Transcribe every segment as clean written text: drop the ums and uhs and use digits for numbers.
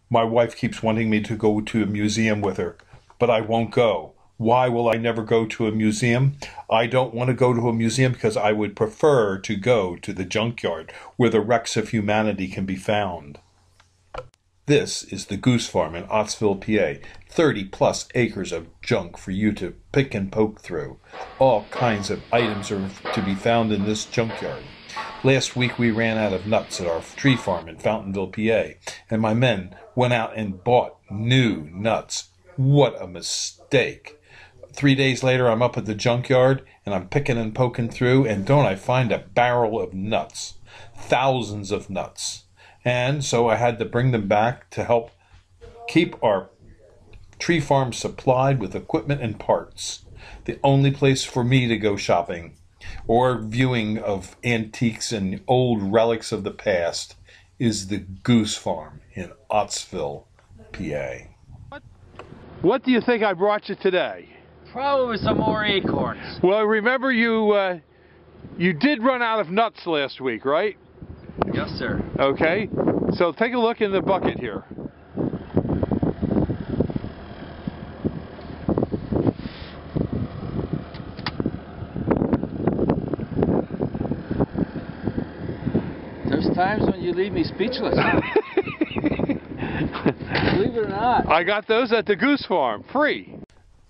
My wife keeps wanting me to go to a museum with her, but I won't go. Why will I never go to a museum? I don't want to go to a museum because I would prefer to go to the junkyard where the wrecks of humanity can be found. This is the Goose Farm in Ottsville, PA. 30+ acres of junk for you to pick and poke through. All kinds of items are to be found in this junkyard. Last week we ran out of nuts at our tree farm in Fountainville, PA, and my men went out and bought new nuts. What a mistake. 3 days later I'm up at the junkyard and I'm picking and poking through, and don't I find a barrel of nuts. Thousands of nuts. And so I had to bring them back to help keep our tree farm supplied with equipment and parts. The only place for me to go shopping or viewing of antiques and old relics of the past is the Goose Farm in Ottsville, PA. What do you think I brought you today? Probably some more acorns. Well, remember you did run out of nuts last week, right? Yes, sir. Okay, so take a look in the bucket here. There's times when you leave me speechless. Believe it or not. I got those at the Goose Farm, free.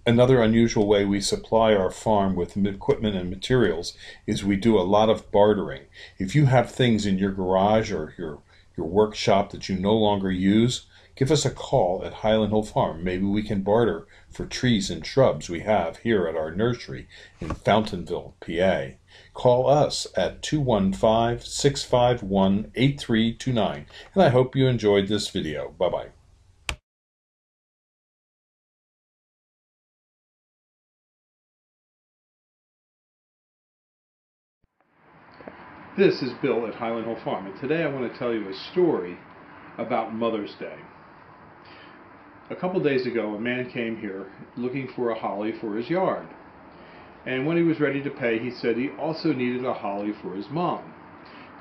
Another unusual way we supply our farm with equipment and materials is we do a lot of bartering. If you have things in your garage or your workshop that you no longer use, give us a call at Highland Hill Farm. Maybe we can barter for trees and shrubs we have here at our nursery in Fountainville, PA. Call us at 215-651-8329. And I hope you enjoyed this video. Bye-bye. This is Bill at Highland Hill Farm, and today I want to tell you a story about Mother's Day. A couple days ago, a man came here looking for a holly for his yard. And when he was ready to pay, he said he also needed a holly for his mom.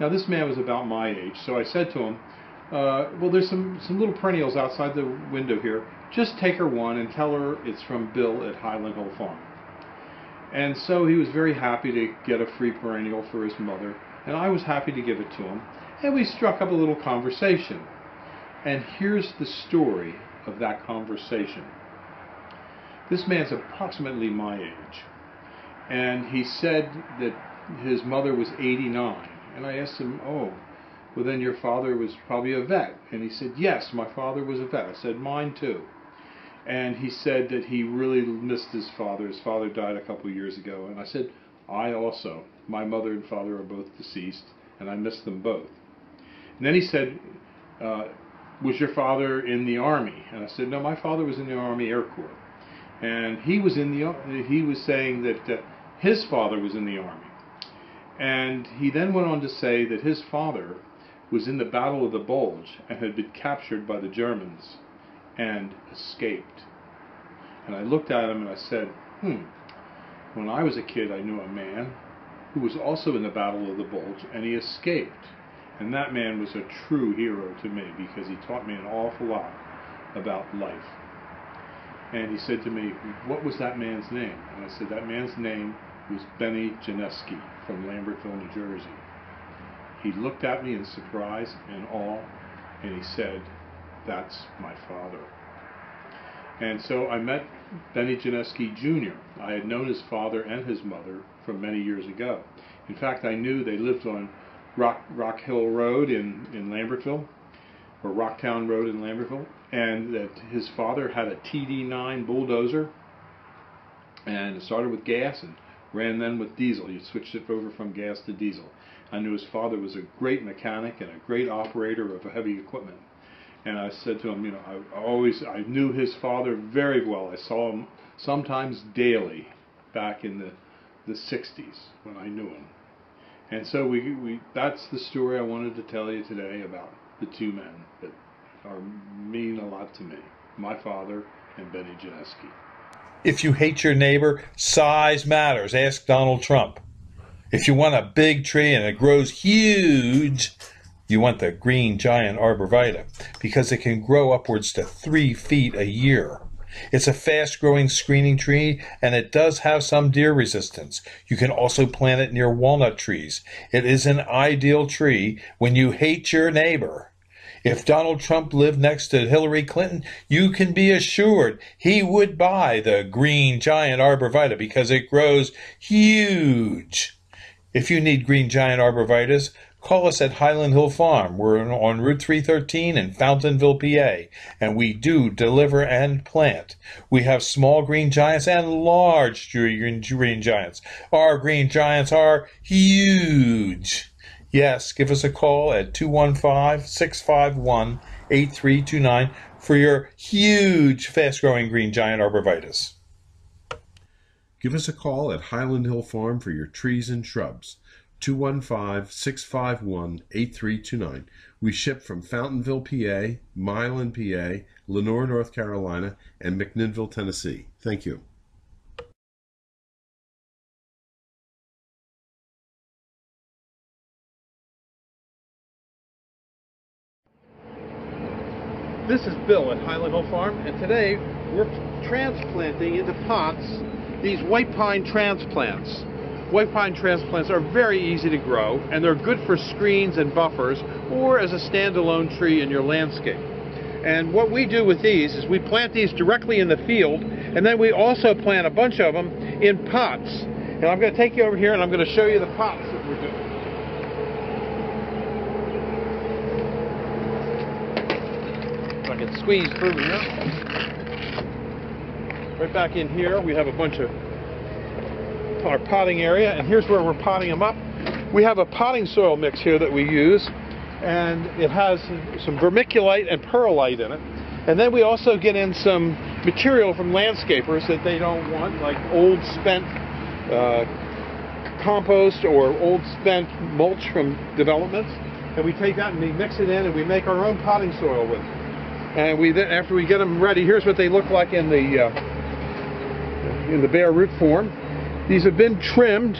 Now, this man was about my age, so I said to him, well, there's some little perennials outside the window here. Just take her one and tell her it's from Bill at Highland Hill Farm. And so he was very happy to get a free perennial for his mother, and I was happy to give it to him. And we struck up a little conversation. And here's the story of that conversation. This man's approximately my age. And he said that his mother was 89. And I asked him, oh, well then your father was probably a vet. And he said, yes, my father was a vet. I said, mine too. And he said that he really missed his father. His father died a couple of years ago. And I said, I also. My mother and father are both deceased, and I miss them both. And then he said, was your father in the Army? And I said, no, my father was in the Army Air Corps. And he was saying that his father was in the Army. And he then went on to say that his father was in the Battle of the Bulge and had been captured by the Germans and escaped. And I looked at him and I said, when I was a kid, I knew a man who was also in the Battle of the Bulge, and he escaped. And that man was a true hero to me because he taught me an awful lot about life. And he said to me, what was that man's name? And I said, that man's name was Benny Janeski from Lambertville, New Jersey. He looked at me in surprise and awe, and he said, that's my father. And so I met Benny Janeski Jr. I had known his father and his mother from many years ago. In fact, I knew they lived on Rock Hill Road in Lambertville, or Rocktown Road in Lambertville, and that his father had a TD9 bulldozer, and it started with gas and ran then with diesel. You switched it over from gas to diesel. I knew his father was a great mechanic and a great operator of heavy equipment. And I said to him, you know, I knew his father very well. I saw him sometimes daily back in the 60s when I knew him. And so that's the story I wanted to tell you today about the two men that mean a lot to me, my father and Benny Janeski. If you hate your neighbor, size matters. Ask Donald Trump. If you want a big tree and it grows huge, You want the green giant arborvitae because it can grow upwards to 3 feet a year. It's a fast-growing screening tree, and it does have some deer resistance. You can also plant it near walnut trees. It is an ideal tree when you hate your neighbor. If Donald Trump lived next to Hillary Clinton, you can be assured he would buy the green giant arborvitae because it grows huge. If you need green giant arborvitaes, call us at Highland Hill Farm. We're on Route 313 in Fountainville, PA, and we do deliver and plant. We have small green giants and large green giants. Our green giants are huge. Yes, give us a call at 215-651-8329 for your huge, fast-growing green giant arborvitaes. Give us a call at Highland Hill Farm for your trees and shrubs. 215-651-8329. We ship from Fountainville, PA, Milan, PA, Lenoir, North Carolina, and McMinnville, Tennessee. Thank you. This is Bill at Highland Hill Farm, and today we're transplanting into pots these white pine transplants. White pine transplants are very easy to grow, and they're good for screens and buffers or as a standalone tree in your landscape. And what we do with these is we plant these directly in the field, and then we also plant a bunch of them in pots. And I'm going to take you over here and I'm going to show you the pots that we're doing. If I can squeeze through here. Right back in here we have a bunch of our potting area, and here's where we're potting them up. We have a potting soil mix here that we use, and it has some vermiculite and perlite in it. And then we also get in some material from landscapers that they don't want, like old spent compost or old spent mulch from developments, and we take that and we mix it in and we make our own potting soil with it. And we then, after we get them ready, here's what they look like in the bare root form. These have been trimmed